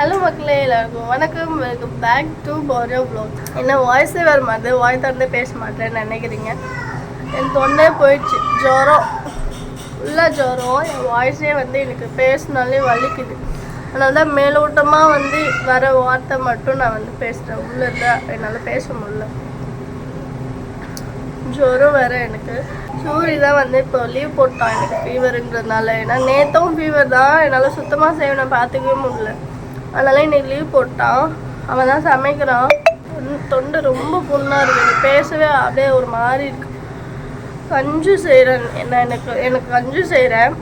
Hello மக்களே, எல்லாருக்கும் வணக்கம். Welcome back to Pario vlog. என்ன வாய்ஸே வர மாட்டேது, வாய் திறந்தே பேச மாட்டேன்னு நினைக்கிறீங்க. என் தொண்டே போயிடுச்சு, ஜுரம், ஃபுல்லாக ஜுரம். என் வாய்ஸே எனக்கு பேசினாலே வலிக்குது. அதனால தான் மேலோட்டமாக வர வார்த்தை மட்டும் நான் பேசுகிறேன். உள்ளே தான் என்னால் பேச முடியல, ஜுரம் வேறு எனக்கு. சூரி தான் இப்போ லீவ் போட்டான் எனக்கு ஃபீவருன்றதுனால. ஏன்னா நேற்றும் ஃபீவர் தான், என்னால் சுத்தமாக செய்வனை பார்த்துக்கவே முடியல. அதனால இன்னைக்கு லீவ் போட்டான். அவன் தான் சமைக்கிறான். தொண்டை ரொம்ப புண்ணாக இருக்குது, எனக்கு பேசவே அப்படியே ஒரு மாதிரி இருக்கு. கஞ்சி செய்கிறேன், எனக்கு கஞ்சி செய்கிறேன்.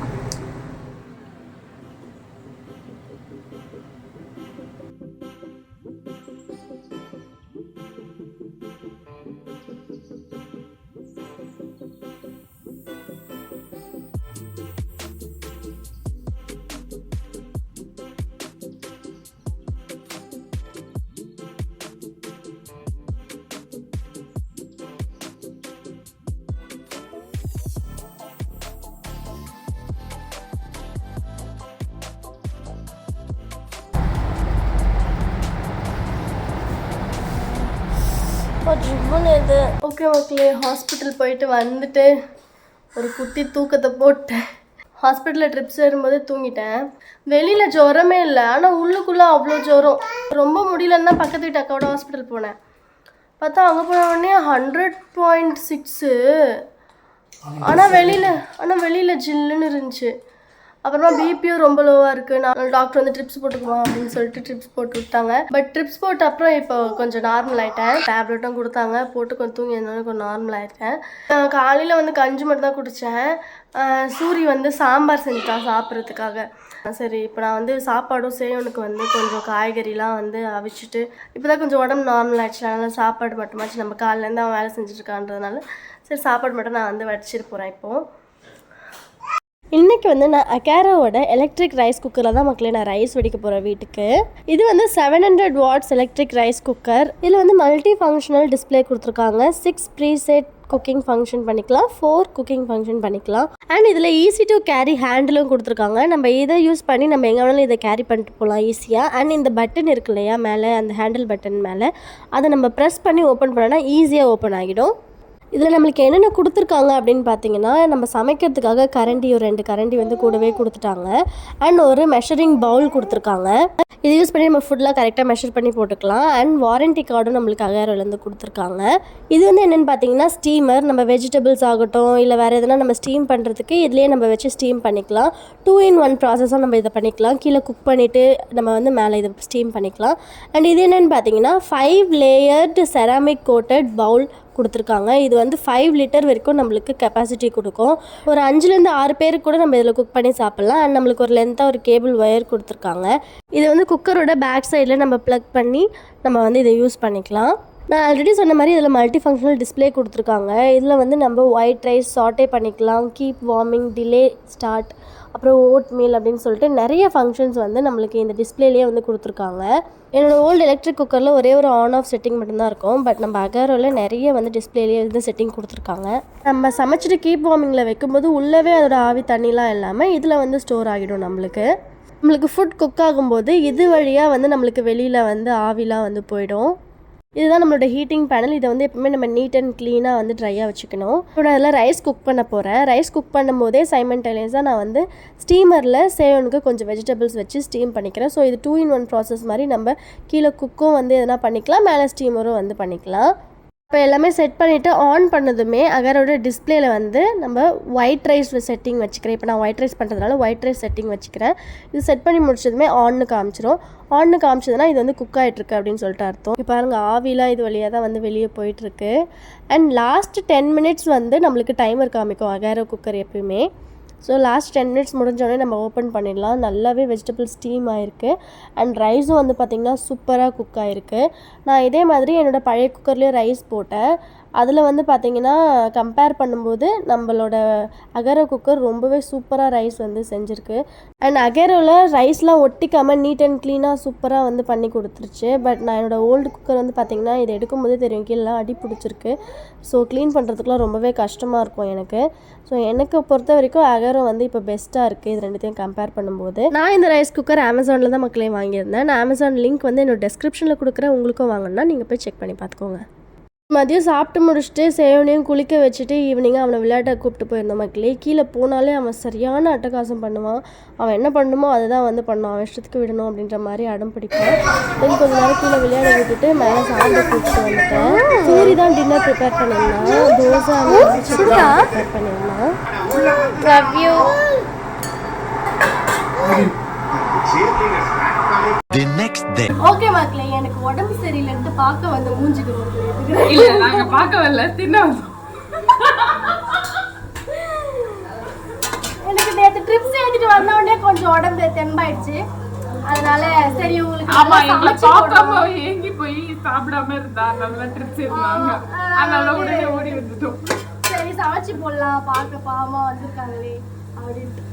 ஓகே ஓகே, ஹாஸ்பிட்டல் போயிட்டு வந்துட்டு ஒரு குட்டி தூக்கத்தை போட்டேன். ஹாஸ்பிட்டலில் ட்ரிப்ஸ் ஏறும்போது தூங்கிட்டேன். வெளியில் ஜுரமே இல்லை, ஆனால் உள்ளுக்குள்ளே அவ்வளோ ஜுரம். ரொம்ப முடியலன்னா பக்கத்து வீட்டு அக்காவோட ஹாஸ்பிட்டல் போனேன். பார்த்தா அங்கே போன உடனே 100.6. ஆனால் வெளியில் ஜில்லுன்னு இருந்துச்சு. அப்புறமா பிபியும் ரொம்ப லோவாக இருக்குது. நான் டாக்டர் ட்ரிப்ஸ் போட்டுக்குவோம் அப்படின்னு சொல்லிட்டு ட்ரிப்ஸ் போட்டு விட்டாங்க. பட் ட்ரிப்ஸ் போட்ட அப்புறம் இப்போ கொஞ்சம் நார்மல் ஆகிட்டேன். டேப்லெட்டும் கொடுத்தாங்க, போட்டு கொஞ்சம் தூங்கி இருந்தோடனே கொஞ்சம் நார்மல் ஆகிட்டேன். காலையில் கஞ்சி மட்டும் தான் குடித்தேன். சூரி சாம்பார் செஞ்சுட்டான் சாப்பிட்றதுக்காக. சரி, இப்போ நான் சாப்பாடும் சேவனுக்கு கொஞ்சம் காய்கறிலாம் அவிச்சிட்டு இப்போ தான் கொஞ்சம் உடம்பு நார்மல் ஆகிடுச்சு. அதனால் சாப்பாடு மட்டுமாச்சு, நம்ம காலையிலேருந்து அவன் வேலை செஞ்சுட்ருக்கான்றதுனால சரி சாப்பாடு மட்டும் நான் வடிச்சிட்டு போகிறேன். இப்போது இன்றைக்கி நான் அகாரோவோட எலக்ட்ரிக் ரைஸ் குக்கரில் தான் மக்களே நான் ரைஸ் வடிக்க போகிறேன் வீட்டுக்கு. இது 700 வாட்ஸ் எலக்ட்ரிக் ரைஸ் குக்கர். இதில் மல்டி ஃபங்க்ஷனல் டிஸ்பிளே கொடுத்துருக்காங்க. 6 ப்ரீசெட் குக்கிங் ஃபங்க்ஷன் பண்ணிக்கலாம், 4 குக்கிங் ஃபங்க்ஷன் பண்ணிக்கலாம். அண்ட் இதில் ஈஸி டு கேரி ஹேண்டிலும் கொடுத்துருக்காங்க. நம்ம இதை யூஸ் பண்ணி நம்ம எங்கே வேணாலும் இதை கேரி பண்ணிட்டு போகலாம் ஈஸியாக. அண்ட் இந்த பட்டன் இருக்கு இல்லையா மேலே, அந்த ஹேண்டில் பட்டன் மேலே, அதை நம்ம ப்ரெஸ் பண்ணி ஓப்பன் பண்ணோன்னா ஈஸியாக ஓப்பன் ஆகிடும். இதில் நம்மளுக்கு என்னென்ன கொடுத்துருக்காங்க அப்படின்னு பார்த்தீங்கன்னா, நம்ம சமைக்கிறதுக்காக கரண்டி, ஒரு 2 கரண்டி கூடவே கொடுத்துட்டாங்க. அண்ட் ஒரு மெஷரிங் பவுல் கொடுத்துருக்காங்க. இது யூஸ் பண்ணி நம்ம ஃபுட்லாம் கரெக்டாக மெஷர் பண்ணி போட்டுக்கலாம். அண்ட் வாரண்டி கார்டும் நம்மளுக்கு அகாரோலேருந்து கொடுத்துருக்காங்க. இது என்னென்னு பார்த்தீங்கன்னா ஸ்டீமர். நம்ம வெஜிடபிள்ஸ் ஆகட்டும் இல்லை வேறு எதுனா நம்ம ஸ்டீம் பண்ணுறதுக்கு இதுலேயே நம்ம வச்சு ஸ்டீம் பண்ணிக்கலாம். 2-in-1 ப்ராசஸாக நம்ம இதை பண்ணிக்கலாம். கீழே குக் பண்ணிவிட்டு நம்ம மேலே இதை ஸ்டீம் பண்ணிக்கலாம். அண்ட் இது என்னென்னு பார்த்தீங்கன்னா 5 லேயர்டு செராமிக் கோட்டட் பவுல் கொடுத்துருக்காங்க. இது 5 லிட்டர் வரைக்கும் நம்மளுக்கு கெப்பாசிட்டி கொடுக்கும். ஒரு 5லேருந்து 6 பேருக்கு கூட நம்ம இதில் குக் பண்ணி சாப்பிட்லாம். அண்ட் நம்மளுக்கு ஒரு லென்த்தாக ஒரு கேபிள் ஒயர் கொடுத்துருக்காங்க. இது குக்கரோட பேக் சைடில் நம்ம ப்ளக் பண்ணி நம்ம இதை யூஸ் பண்ணிக்கலாம். நான் ஆல்ரெடி சொன்ன மாதிரி இதில் மல்டி ஃபங்க்ஷனல் டிஸ்பிளே கொடுத்துருக்காங்க. இதில் நம்ம ஒயிட் ரைஸ் சாட்டே பண்ணிக்கலாம், கீப் வார்மிங், டிலே ஸ்டார்ட், அப்புறம் ஓட் மீல் அப்படின்னு சொல்லிட்டு நிறைய ஃபங்க்ஷன்ஸ் நம்மளுக்கு இந்த டிஸ்பிளேலேயே கொடுத்துருக்காங்க. என்னோடய ஓல்டு எலக்ட்ரிக் குக்கரில் ஒரே ஒரு ஆன் ஆஃப் செட்டிங் மட்டும்தான் இருக்கும். பட் நம்ம அகாரோவில் நிறைய டிஸ்பிளேலேயே செட்டிங் கொடுத்துருக்காங்க. நம்ம சமைச்சிட்டு கீப் வார்மிங்கில் வைக்கும்போது உள்ளவே அதோட ஆவி தண்ணிலாம் இல்லாமல் இதில் ஸ்டோர் ஆகிடும். நம்மளுக்கு ஃபுட் குக் ஆகும்போது இது வழியாக நம்மளுக்கு வெளியில் ஆவிலாம் போயிடும். இதுதான் நம்மளோட ஹீட்டிங் பேனல். இதை எப்பவுமே நம்ம நீட் அண்ட் க்ளீனாக ட்ரையாக வச்சுக்கணும். இப்போ நான் அதில் ரைஸ் குக் பண்ண போகிறேன். ரைஸ் குக் பண்ணும்போதே சைமல்டேனியஸாக நான் ஸ்டீமரில் சேவனுக்கு கொஞ்சம் வெஜிடபிள்ஸ் வச்சு ஸ்டீம் பண்ணிக்கிறேன். ஸோ இது 2-in-1 ப்ராசஸ் மாதிரி நம்ம கீழே குக்கும் எதனா பண்ணிக்கலாம், மேலே ஸ்டீமரும் பண்ணிக்கலாம். இப்போ எல்லாமே செட் பண்ணிவிட்டு ஆன் பண்ணதுமே அகாரோட டிஸ்பிளேயில் நம்ம ஒயிட் ரைஸ் செட்டிங் வச்சுக்கிறேன். இப்போ நான் ஒயிட் ரைஸ் பண்ணுறதுனால ஒயிட் ரைஸ் செட்டிங் வச்சுக்கிறேன். இது செட் பண்ணி முடிச்சதுமே ஆன்னு காமிச்சிரும். ஆன்னு காமிச்சதுன்னா இது குக் ஆகிட்டுருக்கு அப்படின்னு சொல்லிட்டு அர்த்தம். இப்போ பாருங்கள், ஆவிலாம் இது வழியாக தான் வெளியே போயிட்டுருக்கு. அண்ட் லாஸ்ட் 10 மினிட்ஸ் நம்மளுக்கு டைமர் காமிக்கும் அகாரோ குக்கர் எப்பயுமே. ஸோ லாஸ்ட் 10 மினிட்ஸ் முடிஞ்சோடனே நம்ம ஓப்பன் பண்ணிடலாம். நல்லாவே வெஜிடபிள் ஸ்டீம் ஆகிருக்கு. அண்ட் ரைஸும் பார்த்திங்கன்னா சூப்பராக குக் ஆகிருக்கு. நான் இதே மாதிரி என்னோடய பழைய குக்கர்லேயும் ரைஸ் போட்டேன். அதில் வந்து பார்த்திங்கன்னா கம்பேர் பண்ணும்போது நம்மளோட அகேரோ குக்கர் ரொம்பவே சூப்பராக ரைஸ் வந்து செஞ்சுருக்கு. அண்ட் அகேரோவில் ரைஸ்லாம் ஒட்டிக்காமல் நீட் அண்ட் க்ளீனாக சூப்பராக வந்து பண்ணி கொடுத்துருச்சு. பட் நான் என்னோடய ஓல்டு குக்கர் வந்து பார்த்திங்கன்னா இது எடுக்கும்போதே தெரியும் கீழே அடி பிடிச்சிருக்கு. ஸோ க்ளீன் பண்ணுறதுக்குலாம் ரொம்பவே கஷ்டமாக இருக்கும் எனக்கு. ஸோ எனக்கு பொறுத்த வரைக்கும் அகேரோ வந்து இப்போ பெஸ்ட்டாக இருக்குது இது ரெண்டுத்தையும் கம்பேர் பண்ணும்போது. நான் இந்த ரைஸ் குக்கர் அமேசானில் தான் மக்களே வாங்கியிருந்தேன். நான் அமேசான் லிங்க் வந்து என்னோட டெஸ்கிரிப்ஷனில் கொடுக்குறேன். உங்களுக்கும் வாங்கணும்னா நீங்கள் போய் செக் பண்ணி பார்த்துக்கோங்க. மதியம் சாப்பிட்டு முடிச்சுட்டு சேவனையும் குளிக்க வச்சுட்டு ஈவினிங்காக அவனை விளையாட்ட கூப்பிட்டு போயிருந்தோம் மக்களே. கீழே போனாலே அவன் சரியான அட்டகாசம் பண்ணுவான். அவன் என்ன பண்ணணுமோ அதை தான் வந்து பண்ணுவான். அவன் இஷ்டத்துக்கு விடணும் அப்படின்ற மாதிரி அடம் பிடிப்பான். தென் கொஞ்சம் நேரம் கீழே விளையாட விட்டுட்டு மேலே சாப்பிட கூப்பிட்டு வந்துட்டேன். சூரி தான் டின்னர் ப்ரிப்பேர் பண்ணியிருந்தான். தோசை ப்ரிப்பேர் பண்ணியிருந்தான். The next day. ஓகே மக்களே, எனக்கு உடம்பு சரியில்லைன்னு பார்க்க வந்த மூஞ்சிக்கு இல்ல நாங்க பார்க்க வரல தின்ன வந்தோம். எனக்கு நேற்று ட்ரிப்ஸ் ஏத்திட்டு வந்த உடனே கொஞ்சம் உடம்பு தெம்பாயிடுச்சு. அதனால சரி உங்களுக்கு ஆமா எங்களை பார்க்காம ஏங்கி போய் சாப்பிடாம இருந்தா நல்லா ட்ரிப்ஸ் இருந்தாங்க. அதனால உடனே ஓடி வந்துட்டோம். சரி சமைச்சு போடலாம் பார்க்க பாவமா வந்திருக்காங்களே அப்படின்ட்டு.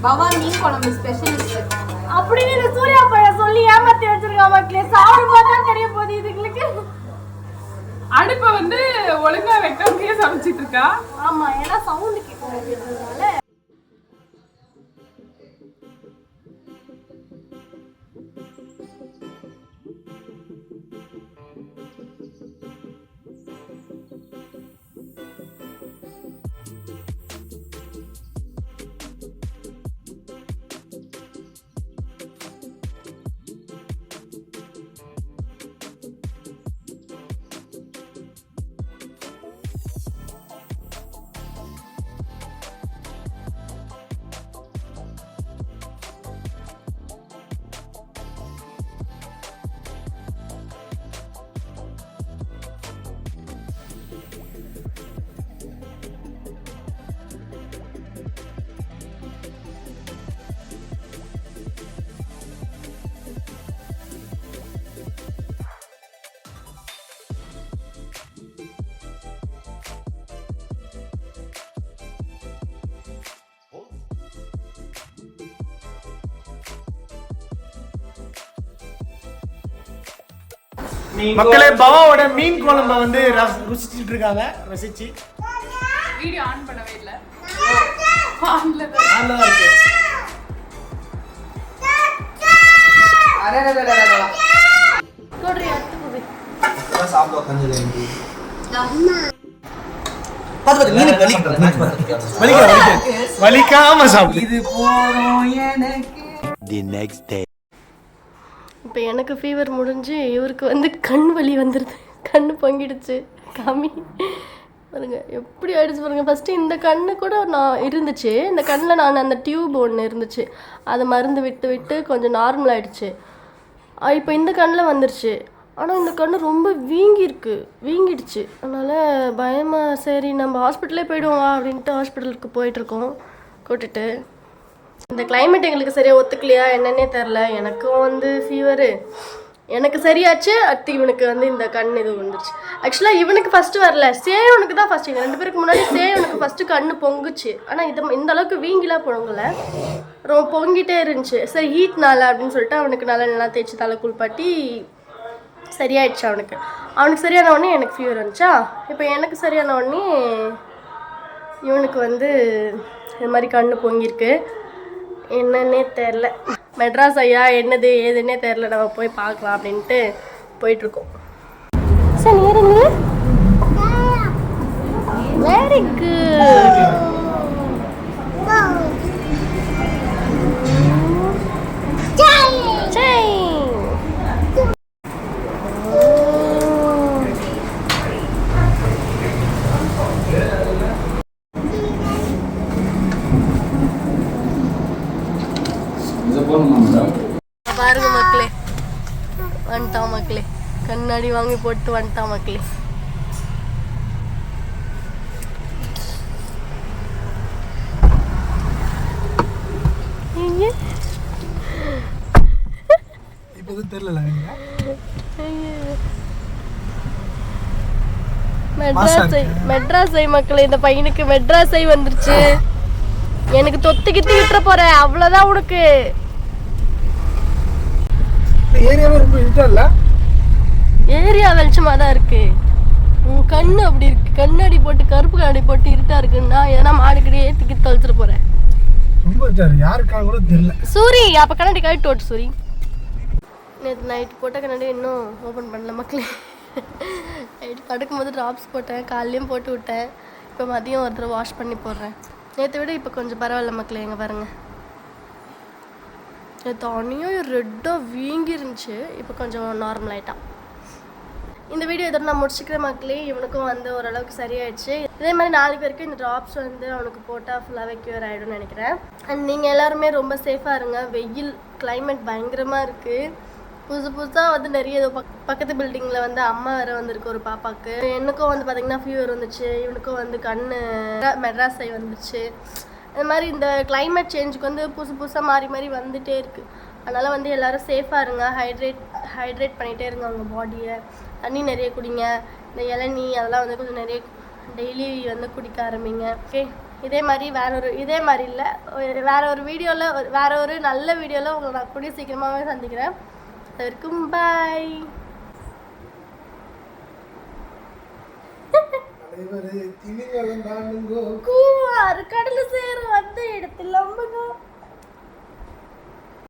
பவான் மீன் குழம்பு ஸ்பெஷலிஸ்ட் அப்படின்னு இந்த சூர்யா பையன் சொல்லி ஏமாத்தி வச்சிருக்கா மக்களே. சாப்பிடும் போது தான் தெரிய போகுது இதுங்களுக்கு. அடுப்பை வந்து ஒழுங்கா வைக்காமயே சமைச்சிட்டு இருக்கா. ஆமா ஏன்னா சவுண்ட் கேட்கும் அப்படின்றதுனால. மக்களே பவாவோட மீன் குழம்ப வந்து ருசிச்சிட்டு இருக்காங்க. ரசிச்சு வீடியோ ஆன் பண்ணவே இல்ல. ஆன்ல நல்லா இருக்கு. கோட்ரி அத்து போய் சாப்பிட உட்கார்ந்திருக்கீங்க. வலிக்காம சாப்பிடு. இது போறோம் எனக்கு. The next day. இப்போ எனக்கு ஃபீவர் முடிஞ்சு இவருக்கு வந்து கண் வலி வந்துடுது. கண் பொங்கிடுச்சு. காமி பாருங்க எப்படி ஆயிடுச்சு பாருங்க. ஃபஸ்ட்டு இந்த கண்ணு கூட நான் இருந்துச்சு. இந்த கண்ணில் நான் அந்த டியூப் ஒன்று இருந்துச்சு. அது மருந்து விட்டு விட்டு கொஞ்சம் நார்மல் ஆகிடுச்சு. இப்போ இந்த கண்ணில் வந்துருச்சு. ஆனால் இந்த கண்ணு ரொம்ப வீங்கிடுச்சு. அதனால் பயமாக சரி நம்ம ஹாஸ்பிட்டலே போய்டுவோம் அப்படின்ட்டு ஹாஸ்பிட்டலுக்கு போயிட்டுருக்கோம் கூட்டிட்டு. இந்த கிளைமேட் எங்களுக்கு சரியாக ஒத்துக்கலையா என்னன்னே தெரில. எனக்கும் வந்து ஃபீவரு எனக்கு சரியாச்சு. அடுத்து இவனுக்கு வந்து இந்த கண் இது வந்துருச்சு. ஆக்சுவலாக இவனுக்கு ஃபஸ்ட்டு வரல, சேவனுக்கு தான் ஃபஸ்ட்டு. எங்கள் 2 பேருக்கு முன்னாடி சேவனுக்கு ஃபஸ்ட்டு கண் பொங்குச்சு. ஆனால் இந்த அளவுக்கு வீங்கிலாம் பொங்கலை, ரொம்ப பொங்கிட்டே இருந்துச்சு. சரி ஹீட்னால அப்படின்னு சொல்லிட்டு அவனுக்கு நல்லா தேய்ச்சி தலை குளிப்பாட்டி சரியாயிடுச்சு. அவனுக்கு சரியான உடனே எனக்கு ஃபீவர் வந்துச்சா. இப்போ எனக்கு சரியான உடனே இவனுக்கு வந்து இது மாதிரி கண் பொங்கியிருக்கு. என்னன்னே தெரில. மெட்ராஸ் ஐயா என்னது ஏதுன்னே தெரில. நம்ம போய் பார்க்கலாம் அப்படின்ட்டு போயிட்டுருக்கோம். சரி நேரங்க வெரி குட். பாருங்க மக்களே, வந்துட்டான் மக்களே. கண்ணாடி வாங்கி போட்டு வந்துட்டான் மக்களே. இப்போ தெரியல. மெட்ராஸை மக்களே, இந்த பையனுக்கு மெட்ராஸை வந்துருச்சு. எனக்கு தொத்துக்கிட்டு விட்டுற போற, அவ்வளவுதான் உனக்கு. ஏரியாவே ரொம்ப இருட்டா இல்ல? ஏரியா வெளிச்சமா தான் இருக்கு. உன் கண்ணு அப்படி இருக்கு. கண்ணாடி போட்டு கருப்பு கண்ணாடி போட்டு இருட்டா இருக்குன்னா எதனா மாடுக்கிட்டே ஏத்திக்கி தொலைச்சிட்டு போறேன். ரொம்ப இருட்டா யாருக்காக கூட தெரியல. சூரி அப்ப கண்ணாடி கழட்டி ஓட்டு சூரி. நேற்று நைட் போட்ட கண்ணாடி இன்னும் ஓப்பன் பண்ணல மக்களே. நைட் படுக்கும்போது ட்ராப்ஸ் போட்டேன், காலையிலையும் போட்டு விட்டேன். இப்போ மதியம் ஒரு தடவை வாஷ் பண்ணி போடுறேன். நேற்றை விட இப்போ கொஞ்சம் பரவாயில்ல மக்களே. எங்கே பாருங்கள், நேற்று அணியும் ரெட்டாக வீங்கி இருந்துச்சு, இப்போ கொஞ்சம் நார்மல் ஆகிட்டான். இந்த வீடியோ இதோட நான் முடிச்சுக்கிற மக்களே. இவனுக்கும் வந்து ஓரளவுக்கு சரியாயிடுச்சு. இதே மாதிரி நாளைக்கு வரைக்கும் இந்த ட்ராப்ஸ் வந்து அவனுக்கு போட்டால் ஃபுல்லாகவே க்யூர் ஆகிடும்னு நினைக்கிறேன். அண்ட் நீங்கள் எல்லாருமே ரொம்ப சேஃபாக இருங்க. வெயில் கிளைமேட் பயங்கரமாக இருக்குது. புதுசாக வந்து நிறைய பக்கத்து பில்டிங்கில் வந்து அம்மா வேறு வந்திருக்கு ஒரு பாப்பாவுக்கு. எனக்கும் வந்து பார்த்திங்கன்னா ஃபீவர் வந்துச்சு. இவனுக்கும் வந்து மெட்ராஸை வந்துச்சு. இந்த மாதிரி இந்த கிளைமேட் சேஞ்சுக்கு வந்து புதுசாக மாறி மாறி வந்துகிட்டே இருக்குது. அதனால் வந்து எல்லோரும் சேஃபாக இருங்க. ஹைட்ரேட் பண்ணிகிட்டே இருங்க உங்கள் பாடியை. தண்ணி நிறைய குடிங்க. இந்த இளநீ அதெல்லாம் வந்து கொஞ்சம் நிறைய டெய்லி வந்து குடிக்க ஆரம்பிங்க. ஓகே, இதே மாதிரி இதே மாதிரி இல்லை, வேறு ஒரு வீடியோவில் வேறு ஒரு நல்ல வீடியோவில் உங்களை நான் கூடிய சீக்கிரமாகவே சந்திக்கிறேன். அதற்கும் பாய். கடல சேரும்